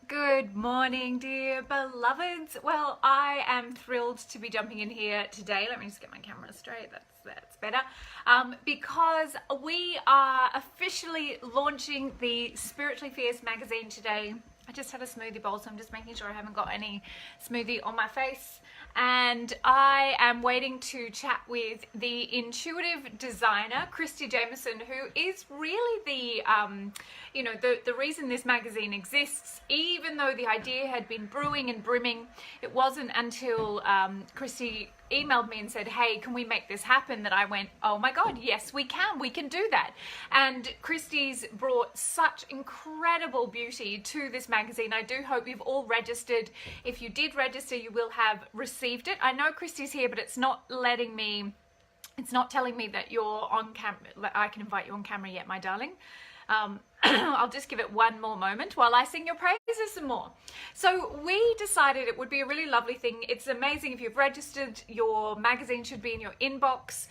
Good morning, dear beloveds. Well, I am thrilled to be jumping in here today. Let me just get my camera straight. That's better. Because we are officially launching the Spiritually Fierce magazine today. I just had a smoothie bowl, so I'm just making sure I haven't got any smoothie on my face. And I am waiting to chat with the intuitive designer, Kristy Jamieson, who is really the reason this magazine exists. Even though the idea had been brewing and brimming, it wasn't until Kristy emailed me and said, hey, can we make this happen, that I went, oh my God, yes, we can do that. And Kristy's brought such incredible beauty to this magazine. I do hope you've all registered. If you did register, you will have received it. I know Kristy's here, but it's not telling me that you're on camera. I can invite you on camera yet, my darling. I'll just give it one more moment while I sing your praises some more. So we decided it would be a really lovely thing. It's amazing if you've registered. Your magazine should be in your inbox.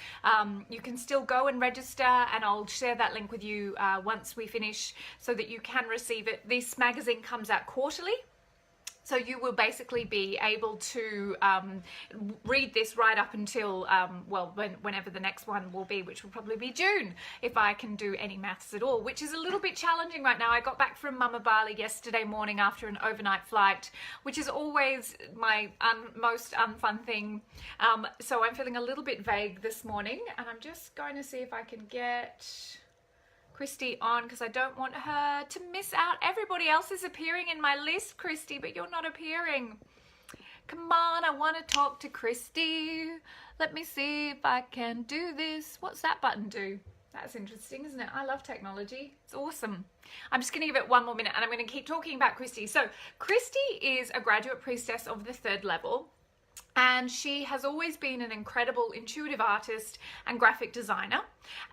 You can still go and register, and I'll share that link with you once we finish so that you can receive it. This magazine comes out quarterly. So you will basically be able to read this right up until, whenever the next one will be, which will probably be June, if I can do any maths at all, which is a little bit challenging right now. I got back from Mama Bali yesterday morning after an overnight flight, which is always my most unfun thing. So I'm feeling a little bit vague this morning, and I'm just going to see if I can get Kristy on, because I don't want her to miss out. Everybody else is appearing in my list, Kristy, but you're not appearing. Come on, I want to talk to Kristy. Let me see if I can do this. What's that button do? That's interesting, isn't it? I love technology. It's awesome. I'm just going to give it one more minute, and I'm going to keep talking about Kristy. So Kristy is a graduate priestess of the 3rd level. And she has always been an incredible intuitive artist and graphic designer.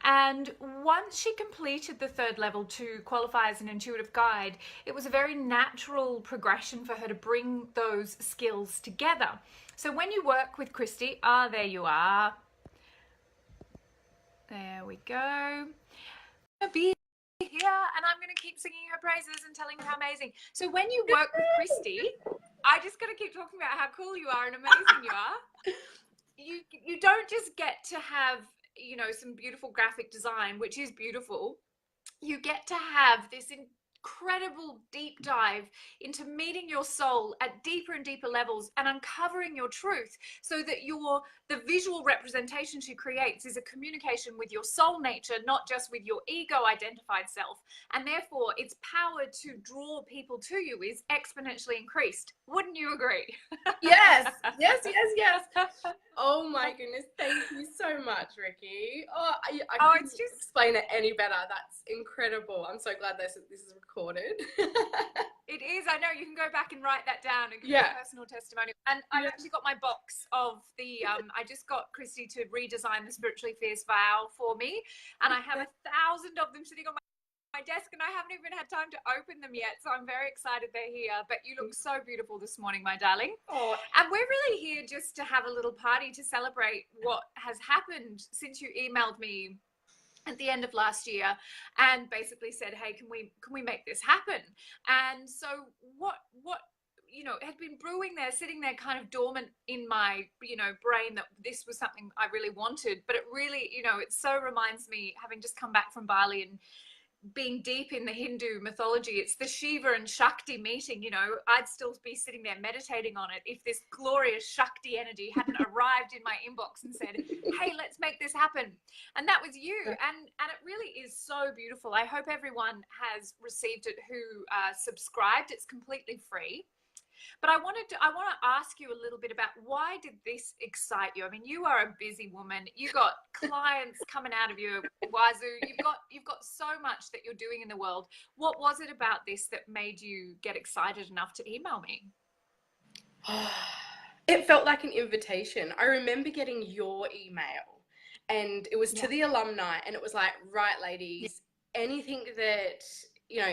And once she completed the 3rd level to qualify as an intuitive guide, it was a very natural progression for her to bring those skills together. So when you work with Kristy, there you are. There we go. Be here, and I'm going to keep singing her praises and telling her how amazing. So when you work with Kristy, I just got to keep talking about how cool you are and amazing you are. You don't just get to have, some beautiful graphic design, which is beautiful. You get to have this incredible deep dive into meeting your soul at deeper and deeper levels and uncovering your truth, so that the visual representation she creates is a communication with your soul nature, not just with your ego identified self, and therefore its power to draw people to you is exponentially increased. Wouldn't you agree? Yes. Oh my goodness, thank you so much, Ricky. I couldn't explain it any better. That's incredible. I'm so glad this is recorded. It is. I know. You can go back and write that down and give a personal testimonial. And I've actually got my box of the, I just got Kristy to redesign the Spiritually Fierce vow for me. And I have 1,000 of them sitting on my desk, and I haven't even had time to open them yet. So I'm very excited they're here. But you look so beautiful this morning, my darling. Oh. And we're really here just to have a little party to celebrate what has happened since you emailed me at the end of last year and basically said, hey, can we make this happen? And so what had been brewing there, sitting there kind of dormant in my brain, that this was something I really wanted. But it really, it so reminds me, having just come back from Bali and being deep in the Hindu mythology, it's the Shiva and Shakti meeting. I'd still be sitting there meditating on it if this glorious Shakti energy hadn't arrived in my inbox and said, hey, let's make this happen. And that was you. And it really is so beautiful. I hope everyone has received it who subscribed. It's completely free. But I want to ask you a little bit about, why did this excite you? I mean, you are a busy woman. You got clients coming out of your wazoo. You've got so much that you're doing in the world. What was it about this that made you get excited enough to email me? It felt like an invitation. I remember getting your email, and it was to the alumni, and it was like, right, ladies, anything that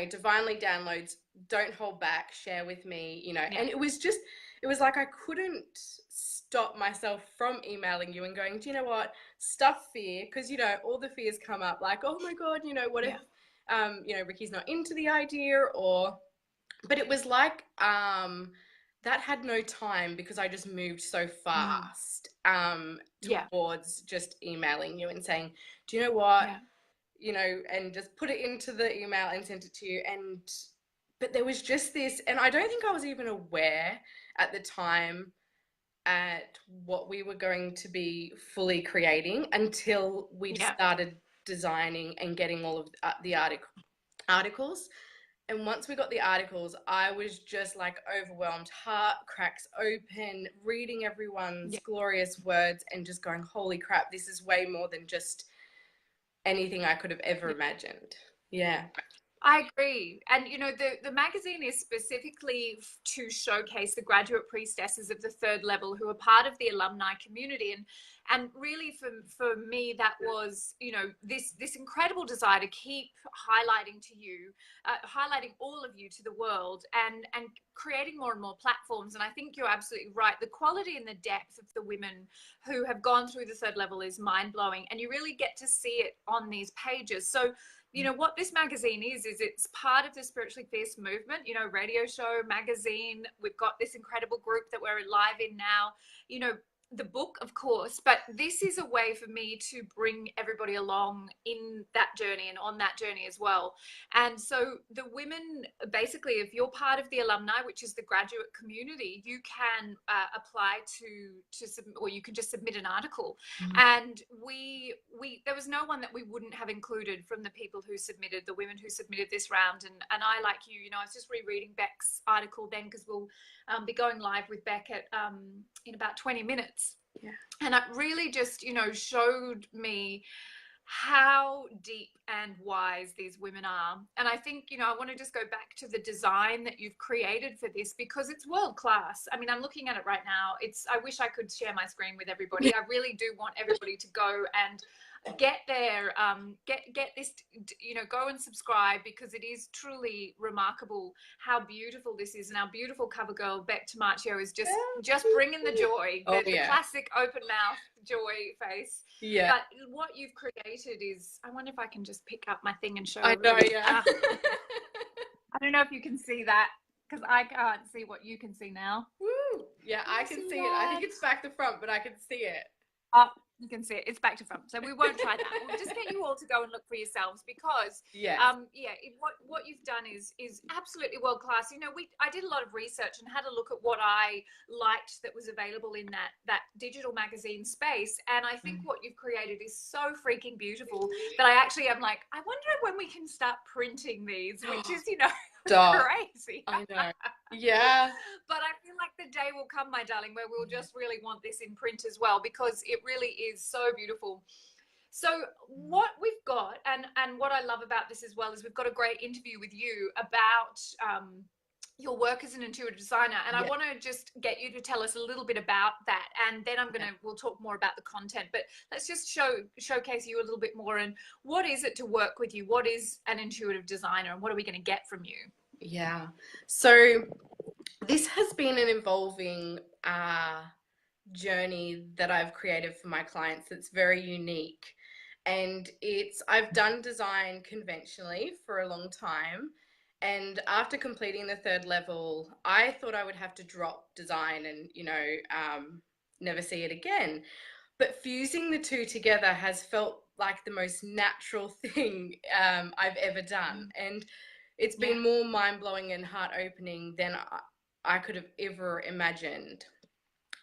divinely downloads, don't hold back, share with me, and it was like I couldn't stop myself from emailing you and going, do you know what, stuff fear, because all the fears come up, like, oh my God, what if Ricky's not into the idea, or but it was like that had no time because I just moved so fast Yeah. towards just emailing you and saying, do you know what, Yeah. you know, and just put it into the email and sent it to you. And but there was just this, and I don't think I was even aware at the time at what we were going to be fully creating until we'd Yeah. started designing and getting all of the articles. And once we got the articles, I was just like overwhelmed, heart cracks open, reading everyone's Yeah. glorious words and just going, holy crap, this is way more than just anything I could have ever imagined. Yeah. I agree. And, you know, the magazine is specifically to showcase the graduate priestesses of the third level who are part of the alumni community. And really for me, that was, you know, this incredible desire to keep highlighting to you, highlighting all of you to the world and creating more and more platforms. And I think you're absolutely right. The quality and the depth of the women who have gone through the third level is mind blowing. And you really get to see it on these pages. So, you know, what this magazine is it's part of the Spiritually Fierce movement, you know, radio show, magazine. We've got this incredible group that we're live in now, you know, the book, of course, but this is a way for me to bring everybody along in that journey and on that journey as well. And so the women, basically, if you're part of the alumni, which is the graduate community, you can apply to submit, or you can just submit an article. And we there was no one that we wouldn't have included from the people who submitted, the women who submitted this round. And I, like you know, I was just rereading Bek's article then, because we'll be going live with Bek at in about 20 minutes. Yeah. And it really just, you know, showed me how deep and wise these women are. And I think, you know, I want to just go back to the design that you've created for this, because it's world class. I mean, I'm looking at it right now. I wish I could share my screen with everybody. I really do want everybody to go and get there, get this, you know, go and subscribe, because it is truly remarkable how beautiful this is. And our beautiful cover girl Bek Tomarchio is just bringing the joy, the classic open mouth joy face. Yeah. But what you've created is, I wonder if I can just pick up my thing and show I know, yeah. I don't know if you can see that, because I can't see what you can see now. Woo! Yeah, I can see it. I think it's back to front, but I can see it. You can see it. It's back to front. So we won't try that. We'll just get you all to go and look for yourselves, because what you've done is absolutely world class. You know, I did a lot of research and had a look at what I liked that was available in that digital magazine space, and I think what you've created is so freaking beautiful that I actually am like, I wonder when we can start printing these, which is, you know, crazy. I know. Yeah. But I feel like the day will come, my darling, where we'll just really want this in print as well, because it really is so beautiful. So what we've got, and what I love about this as well, is we've got a great interview with you about your work as an intuitive designer. And I want to just get you to tell us a little bit about that. And then we'll talk more about the content, but let's just showcase you a little bit more. And what is it to work with you? What is an intuitive designer, and what are we going to get from you? Yeah. So this has been an evolving journey that I've created for my clients that's very unique. And I've done design conventionally for a long time. And after completing the third level, I thought I would have to drop design and, you know, never see it again. But fusing the two together has felt like the most natural thing I've ever done. And it's been more mind-blowing and heart-opening than I could have ever imagined.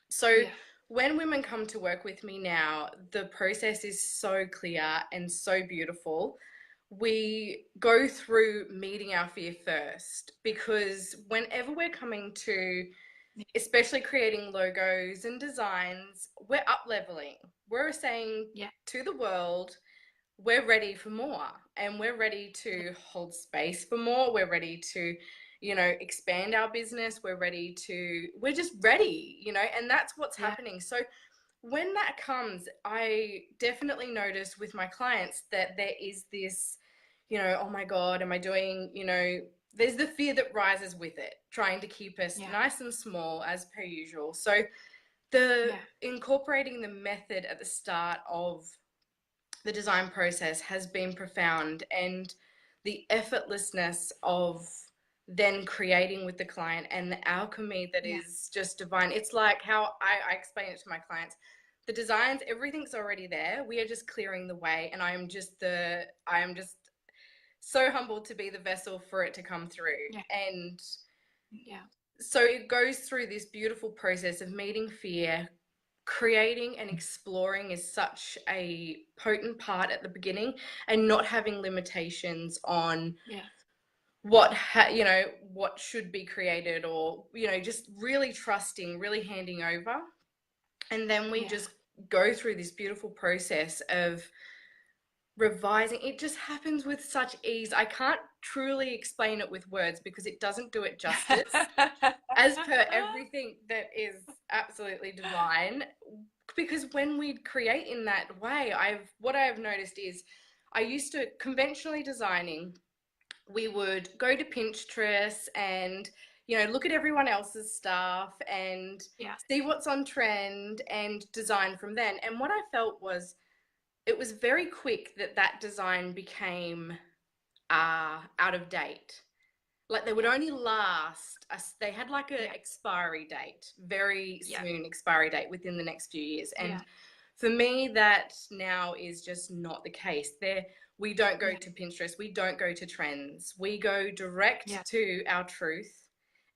So when women come to work with me now, the process is so clear and so beautiful. We go through meeting our fear first, because whenever we're coming to, especially creating logos and designs, we're up-leveling. We're saying to the world, we're ready for more, and we're ready to hold space for more. We're ready to, you know, expand our business. We're just ready, you know, and that's what's happening. So when that comes, I definitely notice with my clients that there is this, you know, oh my God, am I doing, you know, there's the fear that rises with it, trying to keep us nice and small as per usual. So incorporating the method at the start of the design process has been profound, and the effortlessness of then creating with the client, and the alchemy that is just divine. It's like how I explain it to my clients. The designs, everything's already there. We are just clearing the way, and I am just so humbled to be the vessel for it to come through. And so it goes through this beautiful process of meeting fear. Creating and exploring is such a potent part at the beginning, and not having limitations on what what should be created, or just really trusting, really handing over. And then we just go through this beautiful process of revising. It just happens with such ease. I can't truly explain it with words because it doesn't do it justice. As per everything that is absolutely divine. Because when we create in that way, what I have noticed is, I used to, conventionally designing, we would go to Pinterest and look at everyone else's stuff and see what's on trend and design from then. And what I felt was, it was very quick that design became out of date. Like, they would only last they had like a expiry date, very soon expiry date, within the next few years. And for me, that now is just not the case. We don't go to Pinterest, we don't go to trends, we go direct to our truth,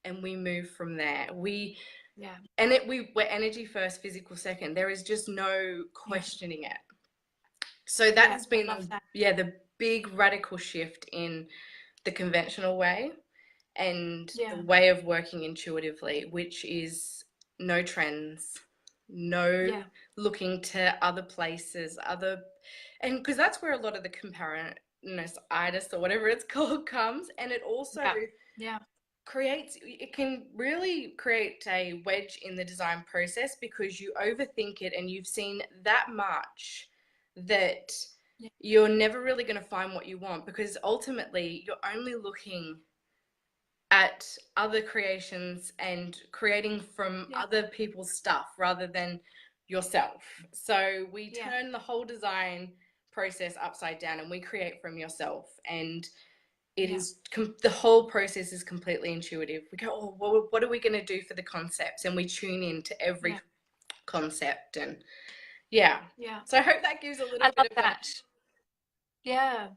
and we move from there. We're energy first, physical second. There is just no questioning it. So that has been the big radical shift in the conventional way, and the way of working intuitively, which is no trends, no looking to other places, and because that's where a lot of the comparationitis, or whatever it's called, comes. And it also it can really create a wedge in the design process, because you overthink it, and you've seen that much that you're never really going to find what you want, because ultimately you're only looking at other creations and creating from other people's stuff rather than yourself. So we turn the whole design process upside down, and we create from yourself. And it is the whole process is completely intuitive. We go, oh, well, what are we going to do for the concepts? And we tune into every concept. And so I hope that gives a little bit of that. Yeah,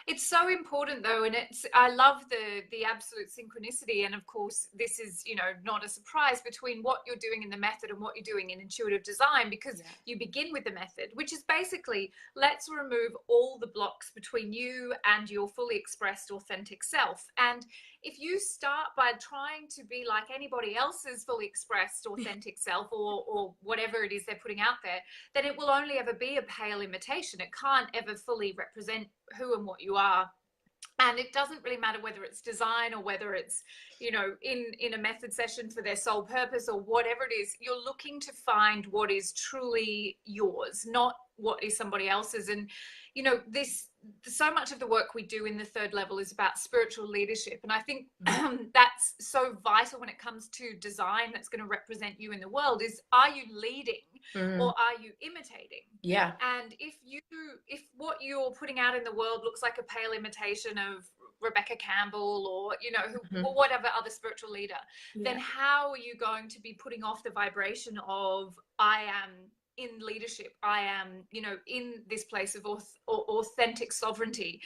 it's so important though, and I love the absolute synchronicity. And of course, this is not a surprise between what you're doing in the method and what you're doing in intuitive design, because you begin with the method, which is basically, let's remove all the blocks between you and your fully expressed authentic self. And if you start by trying to be like anybody else's fully expressed authentic self, or whatever it is they're putting out there, then it will only ever be a pale imitation. It can't ever fully represent who and what you are. And it doesn't really matter whether it's design, or whether it's in a method session for their sole purpose, or whatever it is. You're looking to find what is truly yours, not what is somebody else's. And so much of the work we do in the third level is about spiritual leadership, and I think that's so vital when it comes to design that's going to represent you in the world. Is, are you leading or are you imitating? And if what you're putting out in the world looks like a pale imitation of Rebecca Campbell, or or whatever other spiritual leader, then how are you going to be putting off the vibration of, I am in leadership, I am in this place of authentic sovereignty?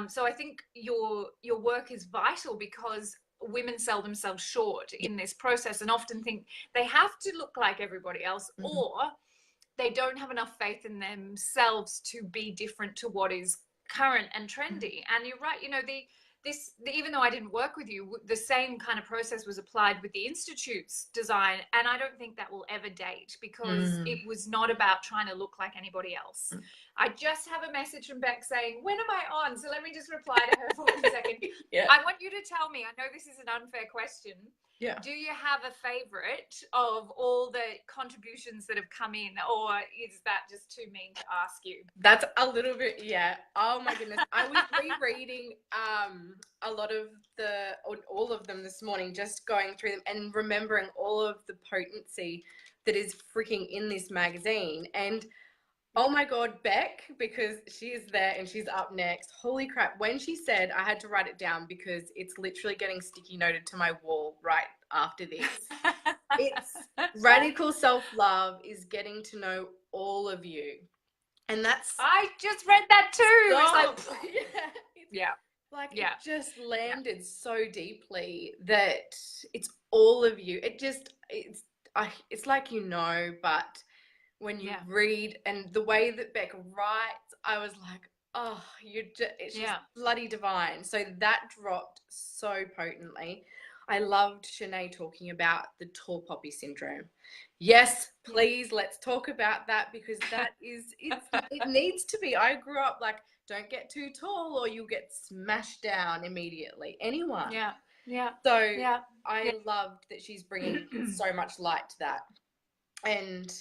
So I think your work is vital, because women sell themselves short in this process, and often think they have to look like everybody else, or they don't have enough faith in themselves to be different to what is current and trendy. And you're right, even though I didn't work with you, the same kind of process was applied with the Institute's design. And I don't think that will ever date, because it was not about trying to look like anybody else. I just have a message from Bek saying, when am I on? So let me just reply to her for 1 second. I want you to tell me, I know this is an unfair question. Do you have a favorite of all the contributions that have come in, or is that just too mean to ask you? That's a little bit, oh my goodness. I was rereading a lot of all of them this morning, just going through them and remembering all of the potency that is freaking in this magazine. And Oh my God, Bek, because she is there and she's up next. Holy crap. When she said, I had to write it down because it's literally getting sticky noted to my wall right after this. It's radical self-love is getting to know all of you. And that's I just read that too. stop. It's like, Yeah. Like yeah. it just landed so deeply that it's all of you. It's like but when you read and the way that Bek writes, I was like, oh, she's bloody divine. So that dropped so potently. I loved Shanae talking about the tall poppy syndrome. Yes, please, let's talk about that because that it needs to be. I grew up like, don't get too tall or you'll get smashed down immediately. Anyone. Yeah. Yeah. So yeah. I loved that she's bringing so much light to that. And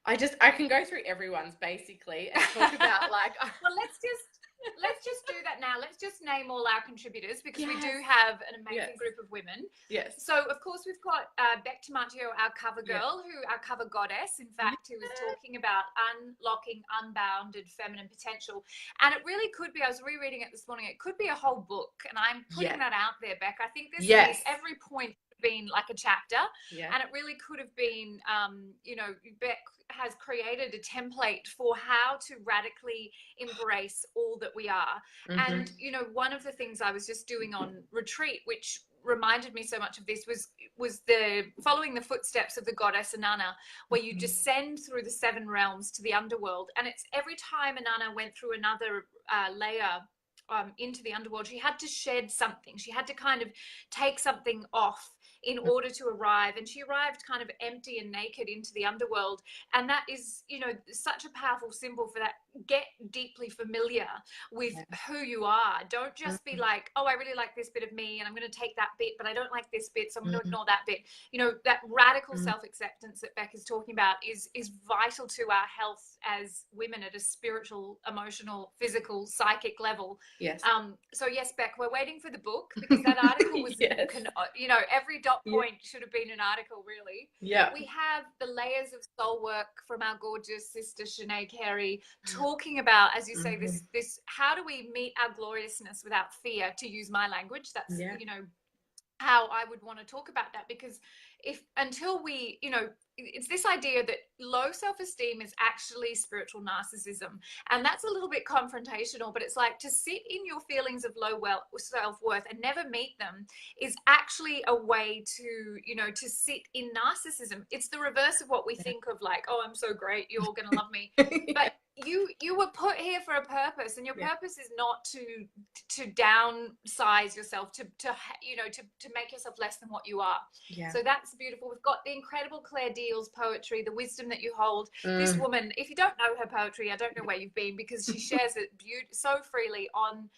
I can go through everyone's basically and talk about like. Well, let's just do that now. Let's just name all our contributors because we do have an amazing group of women. Yes. So of course we've got Bek Tomarchio, our cover girl, our cover goddess, in fact, who is talking about unlocking unbounded feminine potential. And it really could be, I was rereading it this morning, it could be a whole book. And I'm putting that out there, Bek. I think this is every point been like a chapter, and it really could have been Bek has created a template for how to radically embrace all that we are. And one of the things I was just doing on retreat, which reminded me so much of this, was the following the footsteps of the goddess Inanna, where you descend through the 7 realms to the underworld. And it's every time Inanna went through another layer into the underworld, she had to shed something. She had to kind of take something off in order to arrive. And she arrived kind of empty and naked into the underworld. And that is, such a powerful symbol for that. Get deeply familiar with who you are. Don't just be like, oh, I really like this bit of me and I'm going to take that bit, but I don't like this bit, so I'm going to ignore that bit. That radical self-acceptance that Bek is talking about is vital to our health as women at a spiritual, emotional, physical, psychic level. Yes. So yes, Bek, we're waiting for the book because that article was, every dot point should have been an article, really. Yeah. We have the layers of soul work from our gorgeous sister Shanae Carey talking about, as you say, this how do we meet our gloriousness without fear, to use my language. That's how I would want to talk about that, because until we it's this idea that low self-esteem is actually spiritual narcissism, and that's a little bit confrontational, but it's like to sit in your feelings of low self-worth and never meet them is actually a way to to sit in narcissism. It's the reverse of what we think of, like, oh, I'm so great, you're all gonna love me. But you were put here for a purpose, and your purpose is not to downsize yourself, to make yourself less than what you are. So that's beautiful. We've got the incredible Claire Deal's poetry, the wisdom that you hold. This woman, if you don't know her poetry, I don't know where you've been, because she shares it so freely on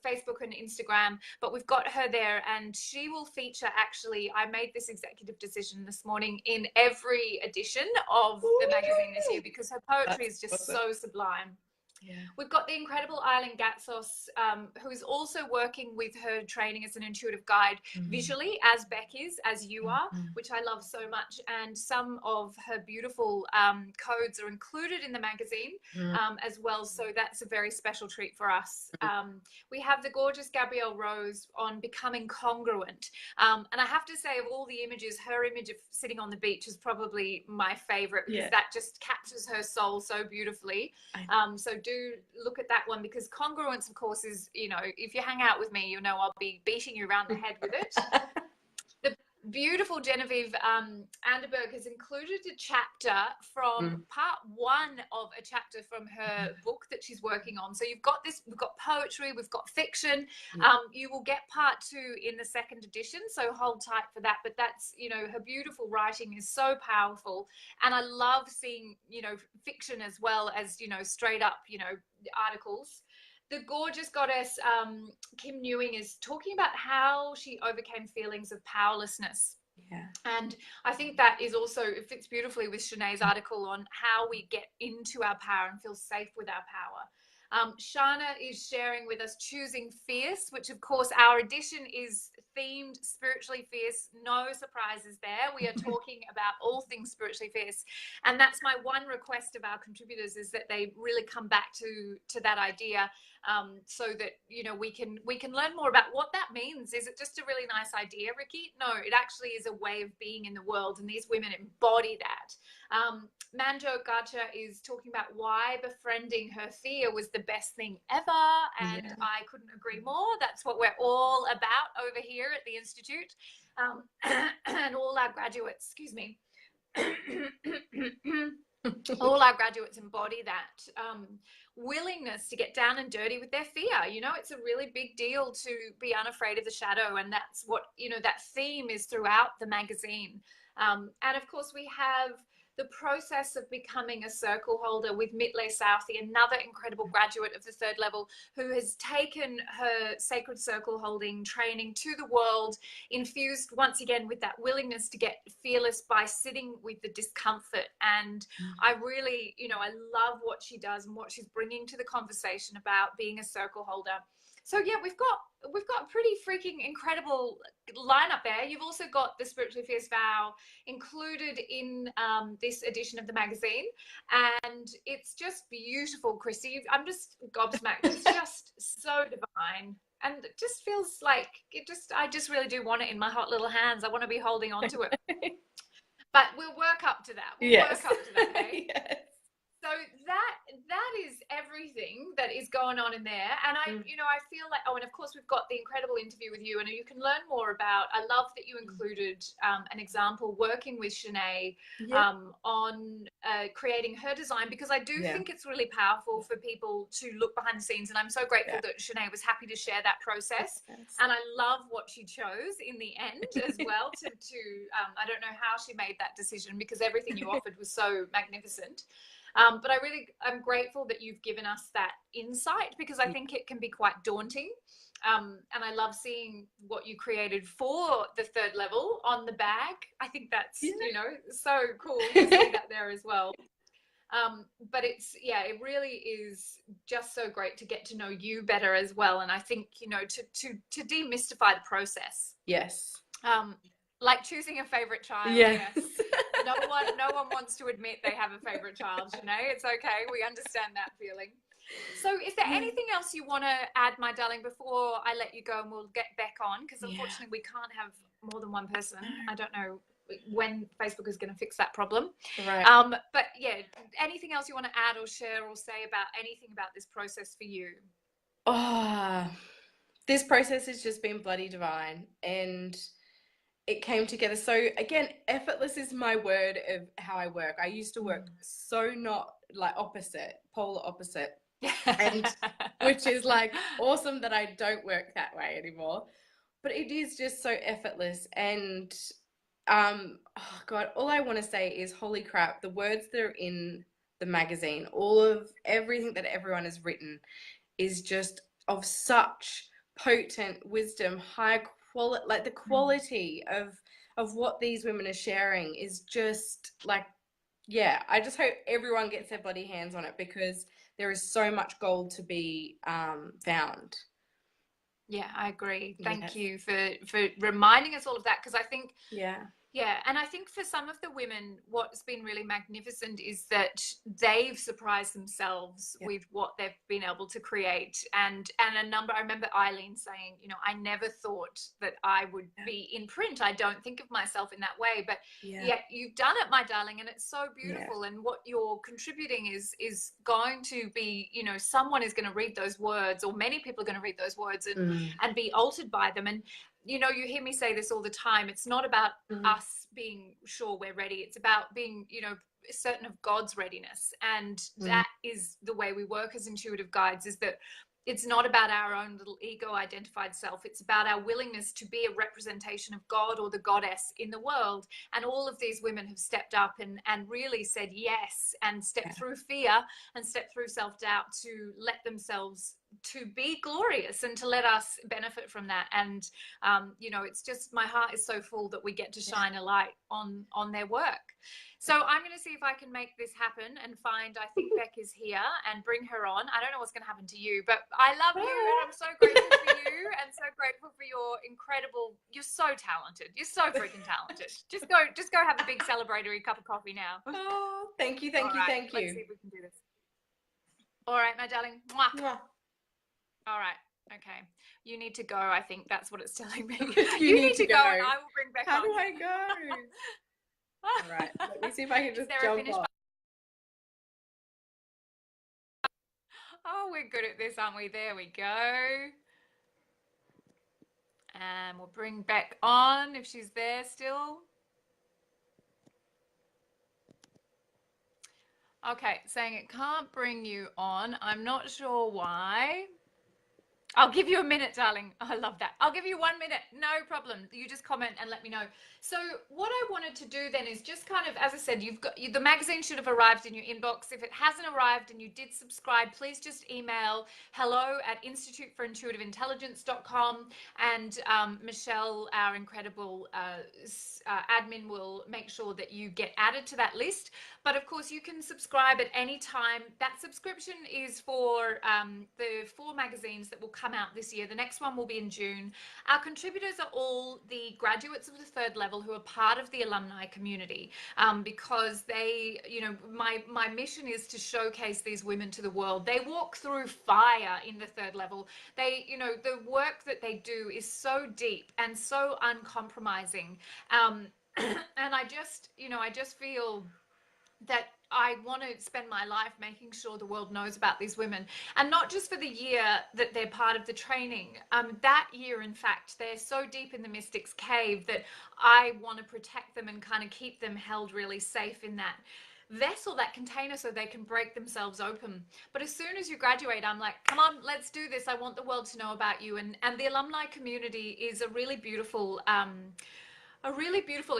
Facebook and Instagram. But we've got her there, and she will feature, actually, I made this executive decision this morning, in every edition of the magazine this year, because her poetry is just so sublime. We've got the incredible Eileen Gatsos, who is also working with her training as an intuitive guide visually, as Bek is, as you are, which I love so much. And some of her beautiful codes are included in the magazine as well. So that's a very special treat for us. We have the gorgeous Gabrielle Rose on becoming congruent. And I have to say, of all the images, her image of sitting on the beach is probably my favorite, because that just captures her soul so beautifully. So do look at that one, because congruence, of course, is, if you hang out with me, I'll be beating you around the head with it. The beautiful Genevieve Anderberg has included a chapter from part 1 of a chapter from her book that she's working on. So we've got poetry, we've got fiction. You will get part 2 in the 2nd edition, so hold tight for that. But that's, her beautiful writing is so powerful, and I love seeing, fiction as well as, straight up, articles. The gorgeous goddess Kim Newing is talking about how she overcame feelings of powerlessness. And I think that is also, it fits beautifully with Shanae's article on how we get into our power and feel safe with our power. Shana is sharing with us Choosing Fierce, which of course our edition is themed Spiritually Fierce. No surprises there. We are talking about all things spiritually fierce. And that's my one request of our contributors, is that they really come back to that idea, so that, you know, we can learn more about what that means. Is it just a really nice idea, Ricky? No, it actually is a way of being in the world, and these women embody that. Manjo Gacha is talking about why befriending her fear was the best thing ever, and I couldn't agree more. That's what we're all about over here at the Institute, and all our graduates, excuse me, all our graduates embody that willingness to get down and dirty with their fear. You know, it's a really big deal to be unafraid of the shadow, and that's what, you know, that theme is throughout the magazine. And of course, we have the process of becoming a circle holder with Mitle Southey, another incredible graduate of the third level, who has taken her sacred circle holding training to the world, infused once again with that willingness to get fearless by sitting with the discomfort. And I really, you know, I love what she does and what she's bringing to the conversation about being a circle holder. So yeah, we've got a pretty freaking incredible lineup there. You've also got the Spiritually Fierce vow included in this edition of the magazine, and it's just beautiful, Kristy. I'm just gobsmacked. It's just so divine, and it just feels like I just really do want it in my hot little hands. I want to be holding on to it. But we'll work up to that. We'll work up to that, hey? Yes. So that is everything that is going on in there. And I, you know, I feel like, oh, and of course we've got the incredible interview with you, and you can learn more about, I love that you included an example working with Shanae on creating her design, because I do think it's really powerful for people to look behind the scenes. And I'm so grateful that Shanae was happy to share that process. And I love what she chose in the end as well to I don't know how she made that decision, because everything you offered was so magnificent. But I'm grateful that you've given us that insight, because I think it can be quite daunting. And I love seeing what you created for the third level on the bag. I think that's, you know, so cool to see that there as well. But it really is just so great to get to know you better as well. And I think, you know, to demystify the process. Yes. Like choosing a favorite child. Yes. No one wants to admit they have a favorite child, Shanae. It's okay. We understand that feeling. So is there anything else you want to add, my darling, before I let you go and we'll get Bek on? Because unfortunately we can't have more than one person. I don't know when Facebook is going to fix that problem. Right. But yeah, anything else you want to add or share or say about anything about this process for you? Oh, this process has just been bloody divine, and it came together. So again, effortless is my word of how I work. I used to work so not like polar opposite, and which is like awesome that I don't work that way anymore. But it is just so effortless, and oh God, all I want to say is holy crap, the words that are in the magazine, all of everything that everyone has written is just of such potent wisdom, high quality, like the quality of what these women are sharing is just like, I just hope everyone gets their bloody hands on it, because there is so much gold to be found. Yeah, I agree. Thank you for reminding us all of that, because I think and I think for some of the women, what's been really magnificent is that they've surprised themselves with what they've been able to create. And I remember Eileen saying, you know, I never thought that I would be in print. I don't think of myself in that way, but yet you've done it, my darling, and it's so beautiful. And what you're contributing is going to be, you know, someone is going to read those words, or many people are going to read those words and be altered by them. And you know, you hear me say this all the time. It's not about us being sure we're ready. It's about being, you know, certain of God's readiness. And that is the way we work as intuitive guides, is that it's not about our own little ego identified self. It's about our willingness to be a representation of God or the goddess in the world. And all of these women have stepped up and really said yes, and stepped through fear and stepped through self-doubt to let themselves to be glorious and to let us benefit from that. And you know, it's just, my heart is so full that we get to shine a light on their work. So I'm going to see if I can make this happen and find, I think Bek is here, and bring her on. I don't know what's going to happen to you, but I love you and I'm so grateful for you and so grateful for your incredible, you're so talented. You're so freaking talented. Just go have a big celebratory cup of coffee now. Oh, thank you, thank you, thank you. Let's see if we can do this. All right, my darling. Mwah. Mwah. All right. Okay. You need to go. I think that's what it's telling me. You need to go. And I will bring Bek on. How do I go? All right. Let me see if I can just jump off. Oh, we're good at this, aren't we? There we go. And we'll bring Bek on if she's there still. Okay, saying it can't bring you on. I'm not sure why. I'll give you a minute, darling. Oh, I love that. I'll give you 1 minute. No problem. You just comment and let me know. So what I wanted to do then is just kind of, as I said, the magazine should have arrived in your inbox. If it hasn't arrived and you did subscribe, please just email hello@instituteforintuitiveintelligence.com, and Michelle, our incredible admin, will make sure that you get added to that list. But of course, you can subscribe at any time. That subscription is for the 4 magazines that will come out this year. The next one will be in June. Our contributors are all the graduates of the 3rd level who are part of the alumni community, because they, you know, my mission is to showcase these women to the world. They walk through fire in the 3rd level. They, you know, the work that they do is so deep and so uncompromising. And I just, you know, I just feel that I want to spend my life making sure the world knows about these women, and not just for the year that they're part of the training. That year, in fact, they're so deep in the Mystic's Cave that I want to protect them and kind of keep them held really safe in that vessel, that container, so they can break themselves open. But as soon as you graduate, I'm like, come on, let's do this. I want the world to know about you. And the alumni community is a really beautiful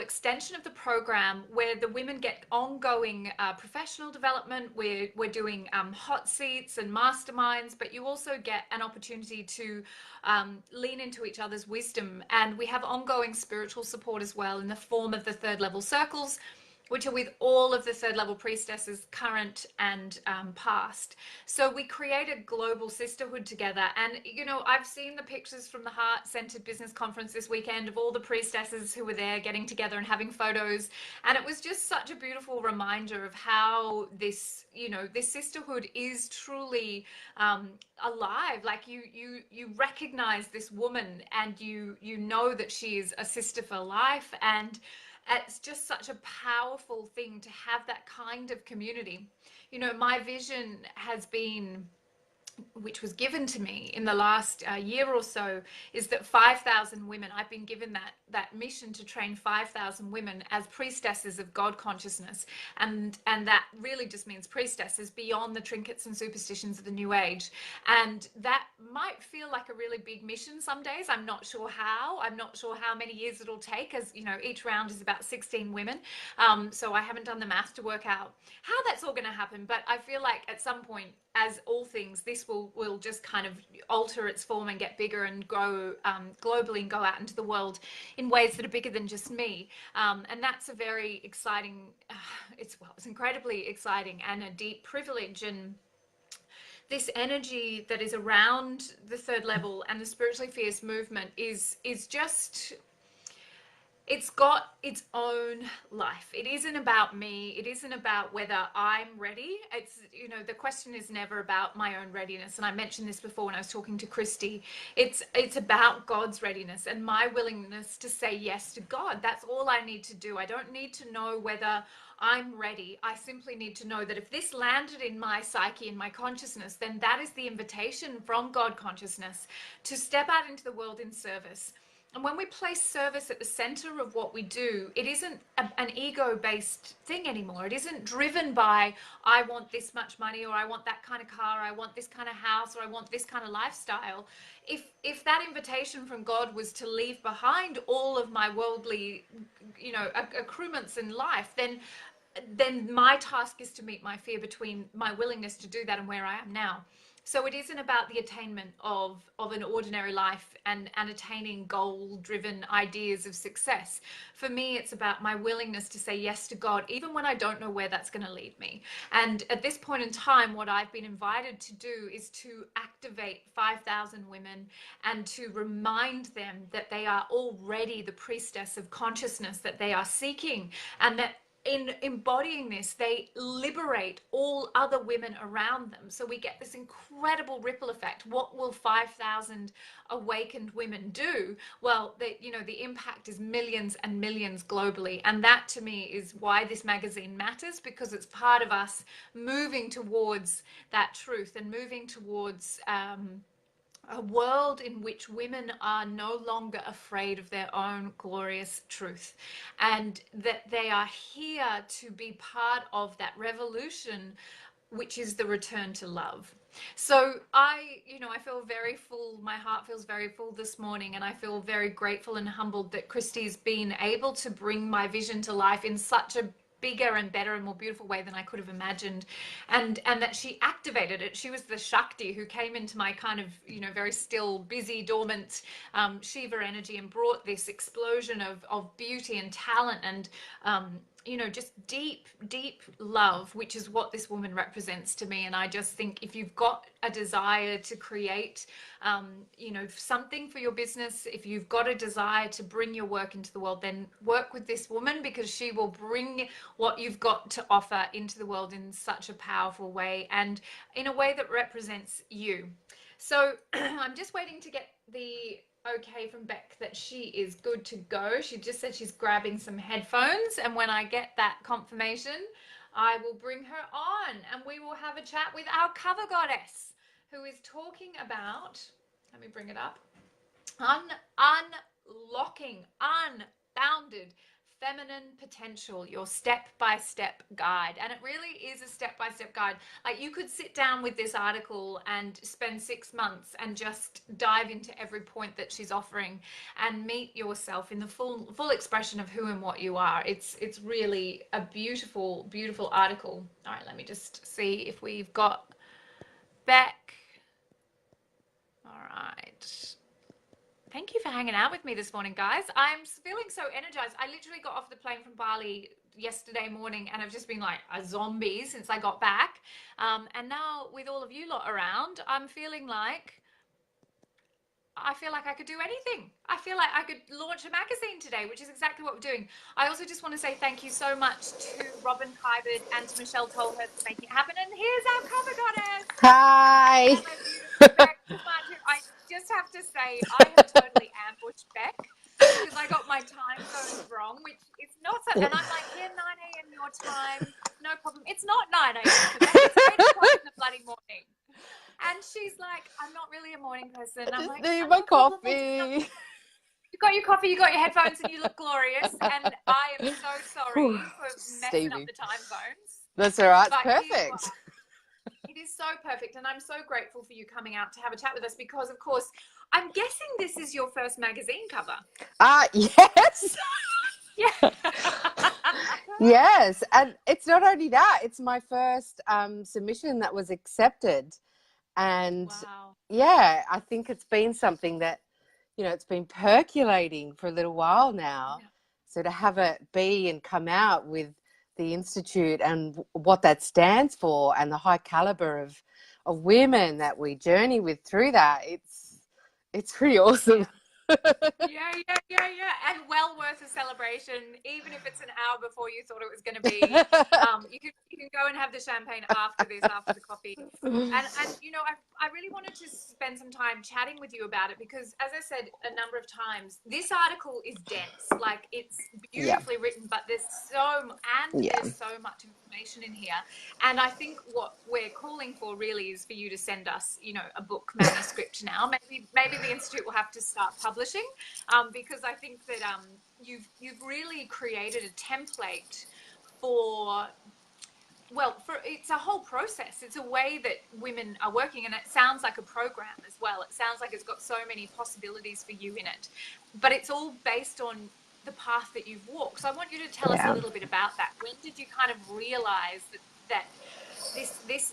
extension of the program, where the women get ongoing professional development. We're doing hot seats and masterminds, but you also get an opportunity to lean into each other's wisdom. And we have ongoing spiritual support as well in the form of the 3rd level circles, which are with all of the 3rd level priestesses, current and past. So we create a global sisterhood together. And, you know, I've seen the pictures from the Heart Centered Business Conference this weekend of all the priestesses who were there getting together and having photos. And it was just such a beautiful reminder of how this, you know, this sisterhood is truly alive. Like you recognize this woman, and you know that she is a sister for life. And it's just such a powerful thing to have that kind of community. You know, my vision has been, which was given to me in the last year or so, is that 5,000 women, I've been given that mission to train 5,000 women as priestesses of God consciousness. And that really just means priestesses beyond the trinkets and superstitions of the New Age. And that might feel like a really big mission some days. I'm not sure how. I'm not sure how many years it'll take, as, you know, each round is about 16 women. So I haven't done the math to work out how that's all going to happen. But I feel like at some point, as all things, this will just kind of alter its form and get bigger and grow globally and go out into the world in ways that are bigger than just me. And that's a very exciting, it's incredibly exciting and a deep privilege. And this energy that is around the 3rd level and the spiritually fierce movement is just, it's got its own life. It isn't about me. It isn't about whether I'm ready. It's, you know, the question is never about my own readiness. And I mentioned this before when I was talking to Kristy. It's about God's readiness and my willingness to say yes to God. That's all I need to do. I don't need to know whether I'm ready. I simply need to know that if this landed in my psyche, in my consciousness, then that is the invitation from God consciousness to step out into the world in service. And when we place service at the center of what we do, it isn't an ego-based thing anymore. It isn't driven by, I want this much money, or I want that kind of car, or I want this kind of house, or I want this kind of lifestyle. If that invitation from God was to leave behind all of my worldly, you know, accoutrements in life, then my task is to meet my fear between my willingness to do that and where I am now. So it isn't about the attainment of an ordinary life and attaining goal-driven ideas of success. For me, it's about my willingness to say yes to God, even when I don't know where that's going to lead me. And at this point in time, what I've been invited to do is to activate 5,000 women and to remind them that they are already the priestess of consciousness that they are seeking, and that in embodying this, they liberate all other women around them. So we get this incredible ripple effect. What will 5,000 awakened women do? Well, the impact is millions and millions globally. And that to me is why this magazine matters, because it's part of us moving towards that truth and moving towards a world in which women are no longer afraid of their own glorious truth, and that they are here to be part of that revolution, which is the return to love. So I feel very full. My heart feels very full this morning, and I feel very grateful and humbled that Kristy's been able to bring my vision to life in such a bigger and better and more beautiful way than I could have imagined, and that she activated it. She was the Shakti who came into my kind of very still, busy, dormant Shiva energy and brought this explosion of beauty and talent and just deep love, which is what this woman represents to me. And I just think if you've got a desire to create something for your business, if you've got a desire to bring your work into the world, then work with this woman, because she will bring what you've got to offer into the world in such a powerful way and in a way that represents you. So I'm just waiting to get the okay from Bek that she is good to go. She just said she's grabbing some headphones, and when I get that confirmation, I will bring her on and we will have a chat with our cover goddess, who is talking about, let me bring it up, unlocking unbounded feminine potential, your step-by-step guide. And it really is a step-by-step guide. Like, you could sit down with this article and spend 6 months and just dive into every point that she's offering and meet yourself in the full expression of who and what you are. It's really a beautiful article. All right, let me just see if we've got Bek. All right. Thank you for hanging out with me this morning, guys. I'm feeling so energized. I literally got off the plane from Bali yesterday morning and I've just been like a zombie since I got back. And now with all of you lot around, I feel like I could do anything. I feel like I could launch a magazine today, which is exactly what we're doing. I also just want to say thank you so much to Robin Kybert and to Michelle Tolhurst for making it happen. And here's our cover goddess. Hi. Bek Tomarchio. I just have to say, I have totally ambushed Bek because I got my time zones wrong, which it's not so, and I'm like, yeah, 9 a.m. your time, no problem. It's not 9 a.m. for Bek, it's 8 o'clock in the bloody morning. And she's like, I'm not really a morning person. I'm like, Need my coffee. You got your coffee, you got your headphones, and you look glorious. And I am so sorry for messing up the time zones. That's all right. It's But perfect. it is so perfect, and I'm so grateful for you coming out to have a chat with us because, of course, I'm guessing this is your first magazine cover. Yes. Yeah. Yes. And it's not only that, it's my first submission that was accepted. And Wow. yeah, I think it's been something that, it's been percolating for a little while now. Yeah. So to have it be and come out with the Institute and what that stands for and the high caliber of women that we journey with through that, it's pretty awesome. Yeah. And well worth a celebration, even if it's an hour before you thought it was going to be. You can go and have the champagne after this, after the coffee. And I really wanted to spend some time chatting with you about it because, as I said a number of times, this article is dense. Like, it's beautifully written, but there's so much information in here. And I think what we're calling for really is for you to send us, a book manuscript now. Maybe the Institute will have to start publishing, because I think that you've really created a template for it's a whole process. It's a way that women are working, and it sounds like a program as well. It sounds like it's got so many possibilities for you in it, but it's all based on the path that you've walked. So I want you to tell us a little bit about that. When did you kind of realize that this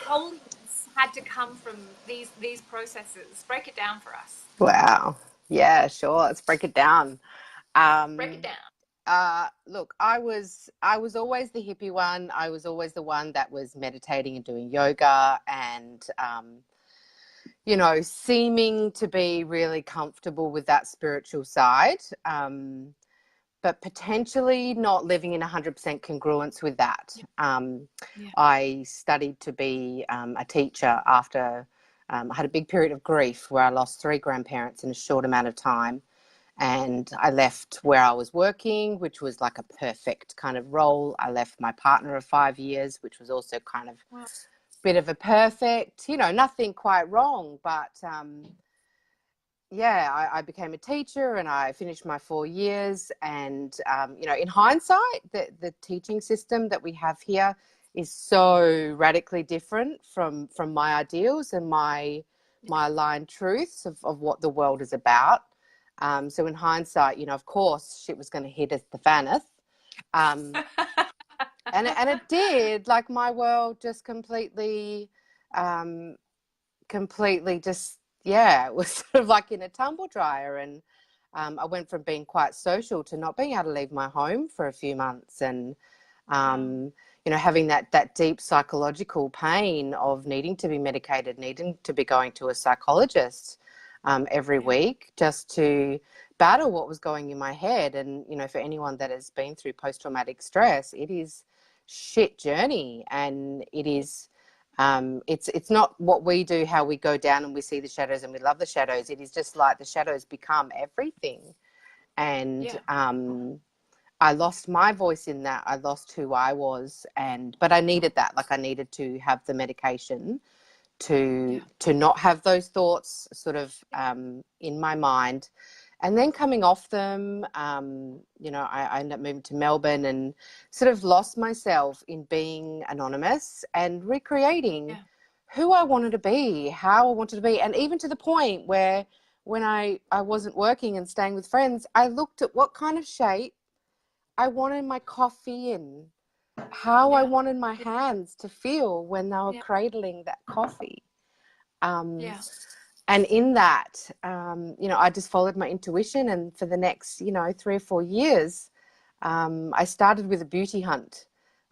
holiness had to come from these processes? Break it down for us. Wow. Yeah, sure. Let's break it down. Break it down. Look, I was always the hippie one. I was always the one that was meditating and doing yoga and seeming to be really comfortable with that spiritual side. But potentially not living in 100% congruence with that. Yeah. I studied to be a teacher after I had a big period of grief where I lost 3 grandparents in a short amount of time. And I left where I was working, which was like a perfect kind of role. I left my partner of 5 years, which was also kind of a bit of a perfect, nothing quite wrong, but yeah, I became a teacher and I finished my 4 years. And, in hindsight, the teaching system that we have here is so radically different from my ideals and my aligned truths of what the world is about. So in hindsight, of course, shit was going to hit us the faneth. And it did. Like, my world just completely just, yeah, it was sort of like in a tumble dryer. And I went from being quite social to not being able to leave my home for a few months. And, having that deep psychological pain of needing to be medicated, needing to be going to a psychologist every week just to battle what was going in my head. And, for anyone that has been through post-traumatic stress, it is shit journey. And it is, it's not what we do, how we go down and we see the shadows and we love the shadows. It is just like the shadows become everything. And I lost my voice in that. I lost who I was. But I needed that. Like, I needed to have the medication to not have those thoughts sort of in my mind. And then coming off them, I ended up moving to Melbourne and sort of lost myself in being anonymous and recreating who I wanted to be, how I wanted to be. And even to the point where when I wasn't working and staying with friends, I looked at what kind of shape I wanted my coffee in, how I wanted my hands to feel when they were cradling that coffee. And in that, I just followed my intuition. And for the next, 3 or 4 years, I started with a beauty hunt.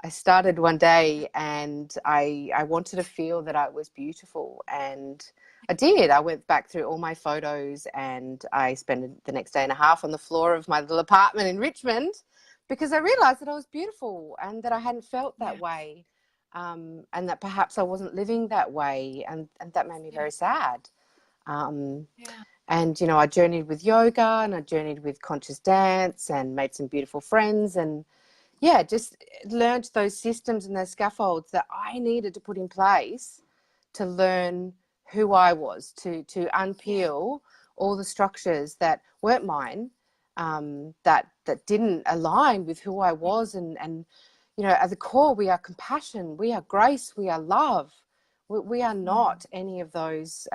I started one day and I wanted to feel that I was beautiful. And I did. I went back through all my photos and I spent the next day and a half on the floor of my little apartment in Richmond because I realized that I was beautiful and that I hadn't felt that way. And that perhaps I wasn't living that way. And that made me very sad. And, I journeyed with yoga and I journeyed with conscious dance and made some beautiful friends and, just learned those systems and those scaffolds that I needed to put in place to learn who I was, to unpeel all the structures that weren't mine, that didn't align with who I was. And, at the core, we are compassion, we are grace, we are love. We are not any of those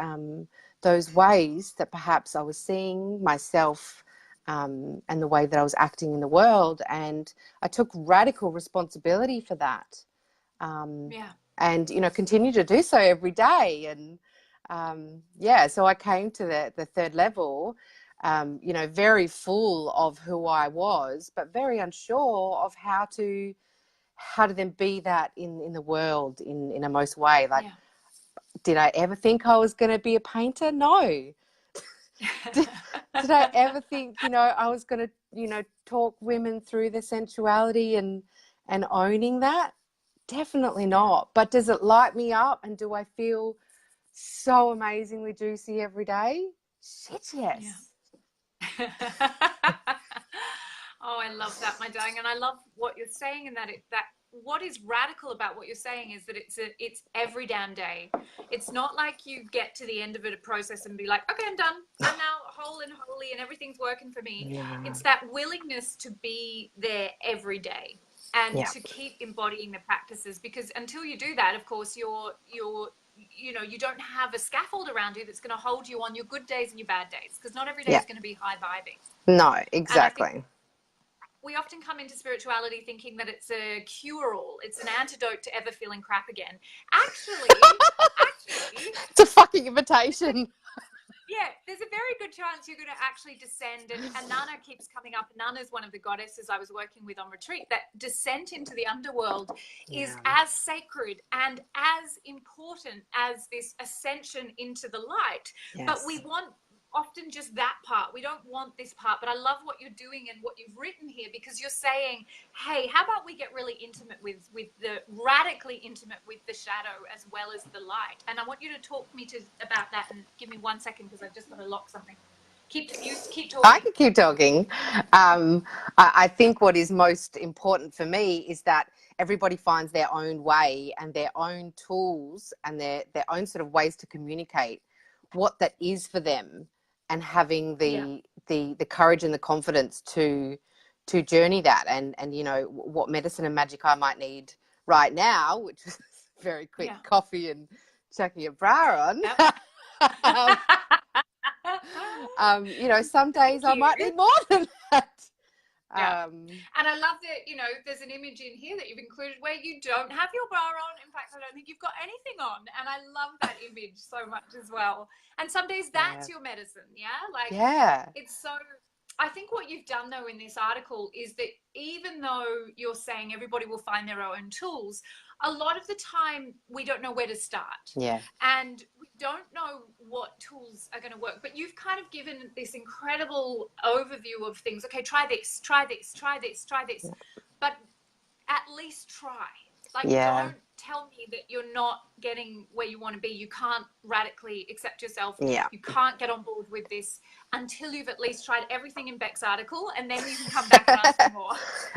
ways that perhaps I was seeing myself and the way that I was acting in the world. And I took radical responsibility for that. And, continue to do so every day. And, so I came to the third level, very full of who I was, but very unsure of how to then be that in the world in a most way. Like, did I ever think I was going to be a painter? No. did I ever think, I was going to, talk women through their sensuality and owning that? Definitely not. But does it light me up and do I feel so amazingly juicy every day? Shit, yes. Oh, I love that, my darling. And I love what you're saying in that what is radical about what you're saying is that it's every damn day. It's not like you get to the end of a process and be like, okay, I'm done. I'm now whole and holy and everything's working for me. Yeah. It's that willingness to be there every day and to keep embodying the practices, because until you do that, of course, you don't have a scaffold around you that's going to hold you on your good days and your bad days, because not every day is going to be high vibing. No, exactly. we often come into spirituality thinking that it's a cure-all, it's an antidote to ever feeling crap again. Actually, It's a fucking invitation. yeah, there's a very good chance you're going to actually descend. And Nana keeps coming up. Nana is one of the goddesses I was working with on retreat. That descent into the underworld is as sacred and as important as this ascension into the light. Yes. But we want often just that part. We don't want this part. But I love what you're doing and what you've written here, because you're saying, hey, how about we get really intimate with the radically intimate with the shadow as well as the light? And I want you to talk to me about that, and give me 1 second because I've just got to lock something. Keep talking. I can keep talking. I think what is most important for me is that everybody finds their own way and their own tools and their own sort of ways to communicate what that is for them, and having the courage and the confidence to journey that, and you know, what medicine and magic I might need right now, which is very quick coffee and chucking a bra on. Yep. You know, some days I might need more than that. Yeah. And I love that, you know, there's an image in here that you've included where you don't have your bra on. In fact, I don't think you've got anything on. And I love that image so much as well. And some days that's your medicine. Yeah. Like, it's so, I think what you've done though in this article is that even though you're saying everybody will find their own tools, a lot of the time we don't know where to start. Yeah. And we don't know what tools are going to work. But you've kind of given this incredible overview of things. Okay, try this, try this, try this, try this. But at least try. Like, don't tell me that you're not getting where you want to be. You can't radically accept yourself. Yeah. You can't get on board with this until you've at least tried everything in Bek's article, and then you can come back and ask for more.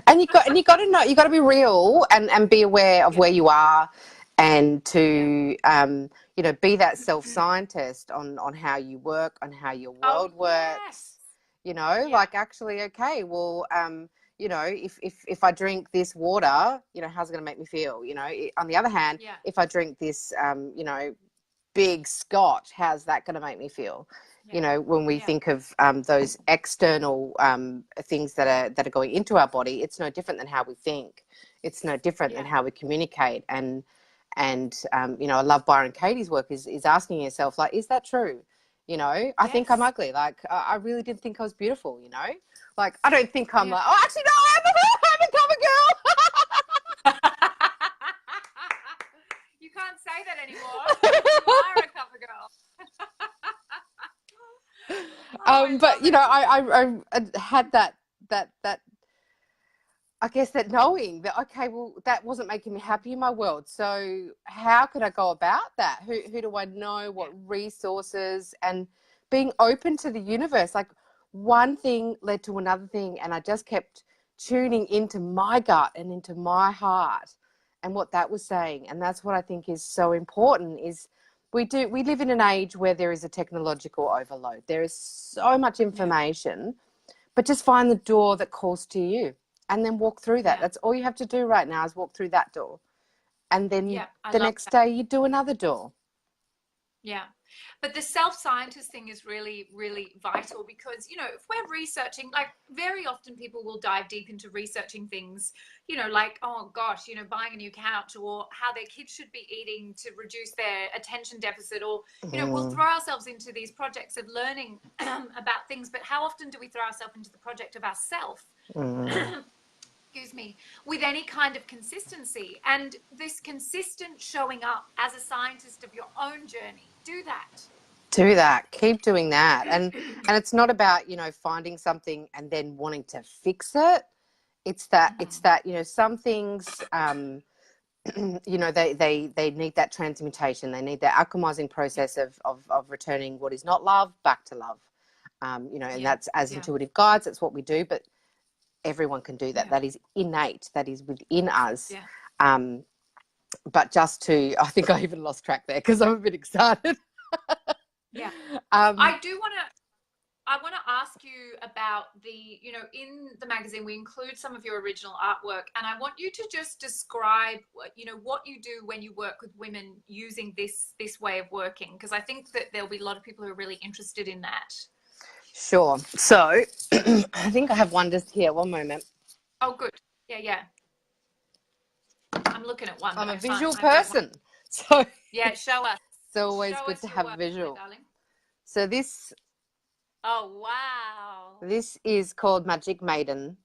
And you got to know, you got to be real and be aware of where you are, and to you know, be that self-scientist on how you work, on how your world works. You know, like, actually, okay, well, you know, if I drink this water, you know, how's it going to make me feel? You know, on the other hand, if I drink this, you know, big scotch, how's that going to make me feel? You know, when we think of those external things that are going into our body, it's no different than how we think. It's no different than how we communicate. And you know, I love Byron Katie's work is asking yourself, like, is that true? You know, I think I'm ugly. Like, I really didn't think I was beautiful, you know? Like, I don't think I'm like, oh, actually, no, I'm a cover girl. You can't say that anymore. You are a cover girl. But, you know, I had that I guess that knowing that, okay, well, that wasn't making me happy in my world. So how could I go about that? Who do I know? What resources? And being open to the universe. Like, one thing led to another thing, and I just kept tuning into my gut and into my heart and what that was saying. And that's what I think is so important, is we live in an age where there is a technological overload. There is so much information, but just find the door that calls to you. And then walk through that. That's all you have to do right now, is walk through that door. And then the next day you do another door. Yeah. But the self-scientist thing is really, really vital, because, you know, if we're researching, like, very often people will dive deep into researching things, you know, like, oh gosh, you know, buying a new couch, or how their kids should be eating to reduce their attention deficit, or, you know, we'll throw ourselves into these projects of learning about things. But how often do we throw ourselves into the project of ourself? Excuse me, with any kind of consistency? And this consistent showing up as a scientist of your own journey, do that, keep doing that. And it's not about, you know, finding something and then wanting to fix it. It's that you know, some things you know, they need that transmutation. They need that alchemizing process of returning what is not love back to love. You know, and that's, as intuitive guides, that's what we do. But everyone can do that. That is innate. That is within us. But just to, I think I even lost track there because I'm a bit excited. I want to ask you about the, you know, in the magazine we include some of your original artwork, and I want you to just describe, you know, what you do when you work with women using this way of working, because I think that there'll be a lot of people who are really interested in that. Sure. So I think I have one just here. One moment. Oh, good. Yeah, yeah. I'm looking at one, but I'm a I visual can't. I don't want. person, so Yeah, show us. it's always Show good us to your have work, my visual. darling. So Oh, wow. this is called Magic Maiden.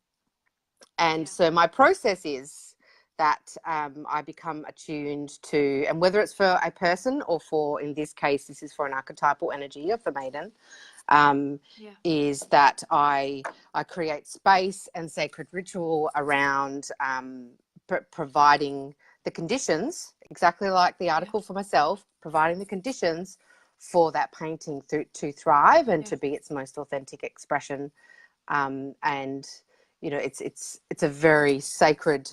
And Yeah. so my process is that I become attuned to, and whether it's for a person or for, in this case, this is for an archetypal energy of the maiden, Yeah. is that I create space and sacred ritual around providing the conditions, exactly like the Yeah. article for myself, providing the conditions for that painting to thrive and Yeah. to be its most authentic expression. And it's a very sacred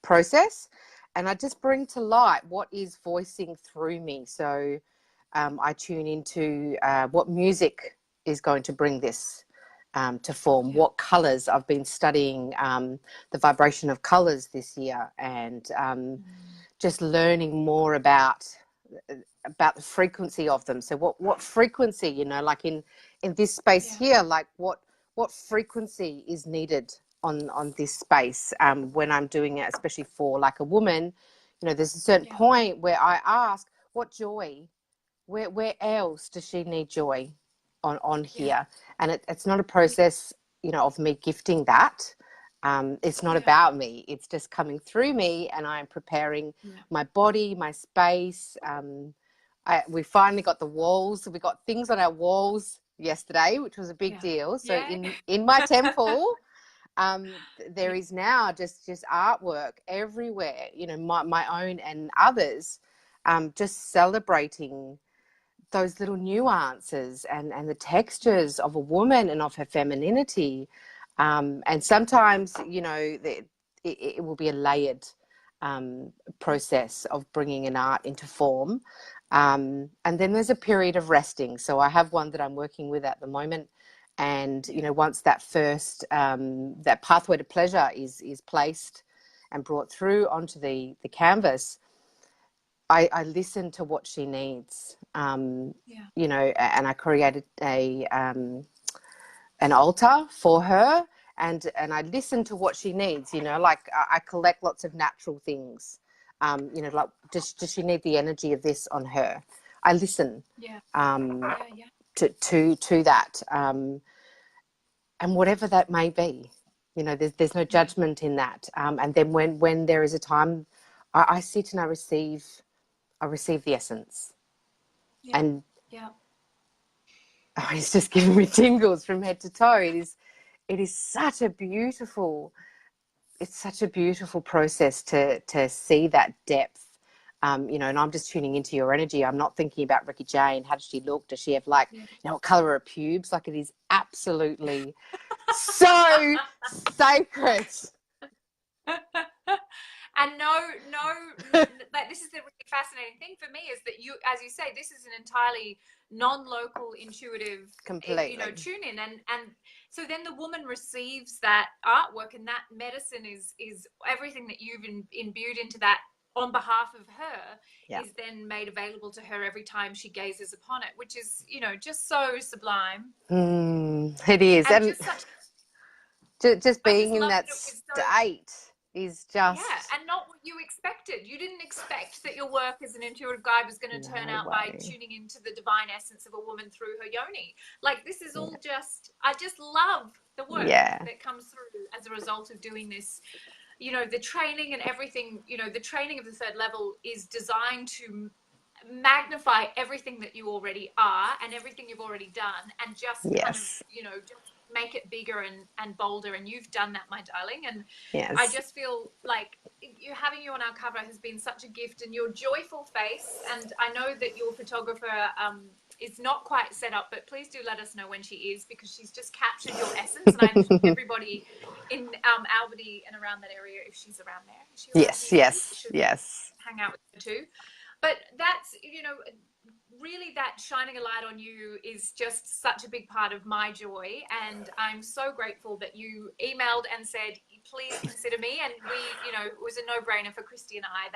process, and I just bring to light what is voicing through me. So I tune into what music is going to bring this to form, Yeah. what colors. I've been studying the vibration of colors this year, and just learning more about the frequency of them. So what frequency, like in this space Yeah. here, like what frequency is needed on this space when I'm doing it, especially for like a woman. There's a certain Yeah. point where I ask, what joy, where else does she need joy on Yeah. here? And it's not a process, of me gifting that. It's not Yeah. about me. It's just coming through me, and I'm preparing Yeah. my body, my space. We finally got the walls. We got things on our walls yesterday, which was a big Yeah. deal. So Yeah. in my temple, there is now just artwork everywhere. My own and others, just celebrating those little nuances and the textures of a woman and of her femininity. And sometimes, it will be a layered process of bringing an art into form. And then there's a period of resting. So I have one that I'm working with at the moment. And, once that first, that pathway to pleasure is placed and brought through onto the canvas, I listen to what she needs, and I created an altar for her, and I listen to what she needs. Like I collect lots of natural things. Like does she need the energy of this on her? I listen Yeah. Yeah. to that, and whatever that may be. There's no judgment in that. And then when there is a time, I sit and I receive the essence. Yeah. And Yeah. it's just giving me tingles from head to toe. It is such a beautiful process to see that depth. And I'm just tuning into your energy. I'm not thinking about Ricky Jane. How does she look? Does she have what color are her pubes? Like, it is absolutely so sacred. And like, this is the really fascinating thing for me, is that you, as you say, this is an entirely non-local, intuitive, Completely. tune in, and so then the woman receives that artwork, and that medicine is everything that you've imbued into that on behalf of her, is then made available to her every time she gazes upon it, which is, just so sublime. It is, and just such just being in that so, state is just... Yeah, and not what you expected. You didn't expect that your work as an intuitive guide was going to turn out by tuning into the divine essence of a woman through her yoni. Like, this is all just, I just love the work that comes through as a result of doing this. The training and everything, the training of the third level is designed to magnify everything that you already are and everything you've already done, and just kind of, just make it bigger and bolder. And you've done that, my darling. And I just feel like having you on our cover has been such a gift, and your joyful face. And I know that your photographer is not quite set up, but please do let us know when she is, because she's just captured your essence. And I think everybody in Albany and around that area, if she's around there, is she around here? Yes. Hang out with her too. But that's, really, that shining a light on you is just such a big part of my joy. And I'm so grateful that you emailed and said, please consider me. And we, it was a no-brainer for Kristy and I,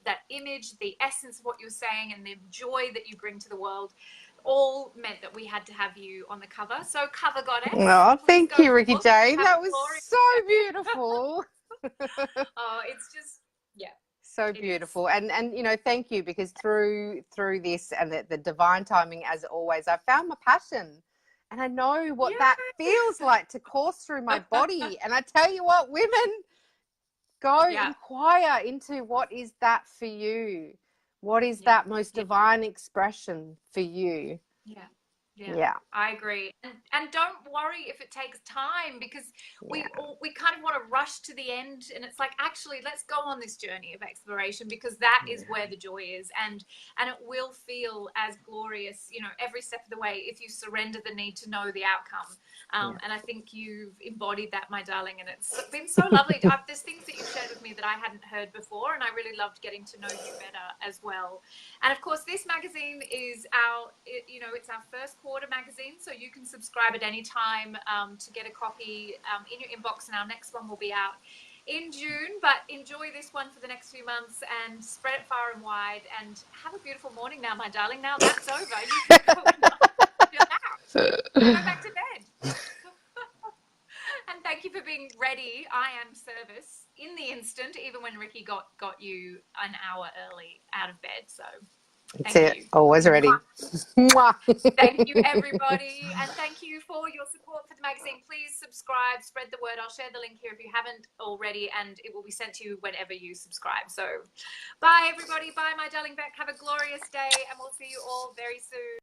that image, the essence of what you're saying, and the joy that you bring to the world. all meant that we had to have you on the cover. So cover goddess. Oh, Please thank go you, Ricky forth. Jane. Have That a was glorious so day. beautiful. Oh, it's just, yeah. So It is. beautiful. And you know, thank you, because through this and the divine timing as always, I found my passion. And I know what that feels like to course through my body. And I tell you what, women, go inquire into what is that for you. What is that most divine expression for you? Yeah, I agree. And don't worry if it takes time, because we kind of want to rush to the end, and it's like, actually, let's go on this journey of exploration, because that is where the joy is, and it will feel as glorious, you know, every step of the way if you surrender the need to know the outcome. And I think you've embodied that, my darling, and it's been so lovely. There's things that you've shared with me that I hadn't heard before, and I really loved getting to know you better as well. And of course, this magazine is it's our first quarter magazine, so you can subscribe at any time to get a copy in your inbox, and our next one will be out in June. But enjoy this one for the next few months and spread it far and wide, and have a beautiful morning now, my darling. Now that's over. You can go back to bed. And thank you for being ready. I am service in the instant, even when Ricky got you an hour early out of bed. So thank you. Always ready. Thank you, everybody. And thank you for your support for the magazine. Please subscribe, spread the word. I'll share the link here if you haven't already, and it will be sent to you whenever you subscribe. So bye, everybody. Bye, my darling Bek. Have a glorious day, and we'll see you all very soon.